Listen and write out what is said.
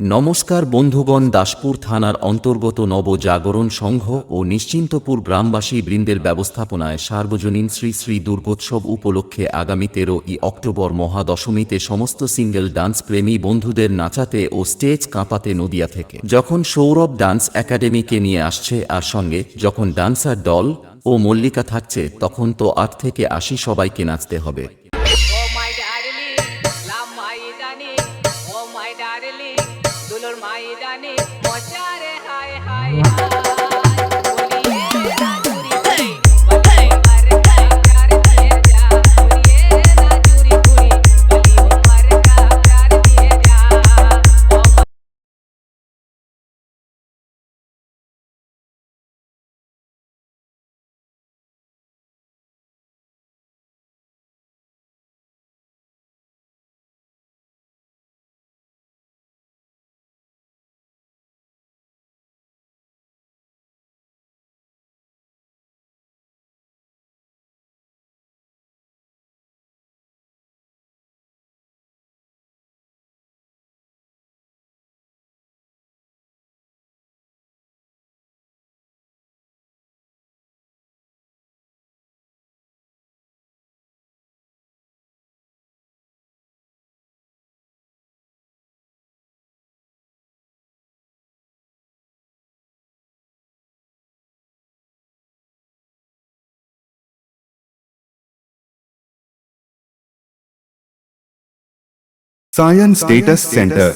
নমস্কার বন্ধুগণ, দাসপুর থানার অন্তর্গত নবজাগরণ সংঘ ও নিশ্চিন্তপুর গ্রামবাসী বৃন্দের ব্যবস্থাপনায় সার্বজনীন শ্রী শ্রী দুর্গোৎসব উপলক্ষে আগামী 13ই অক্টোবর মহাদশমীতে সমস্ত সিঙ্গেল ডান্স প্রেমী বন্ধুদের নাচাতে ও স্টেজ কাঁপাতে নদিয়া থেকে যখন সৌরভ ডান্স একাডেমিকে নিয়ে আসছে, আর সঙ্গে যখন ডান্সার দল ও মল্লিকা থাকছে, তখন তো 8 থেকে 80 সবাইকে নাচতে হবে। Oh my darling, love my darling, oh my darling, dulur my darling, mochare hi hi hi. बोलिए ना चूरी चूरी, बली उमर का प्यार दिए जा. बोलिए ना चूरी चूरी, बली उमर का प्यार दिए जा. Oh Science Data Center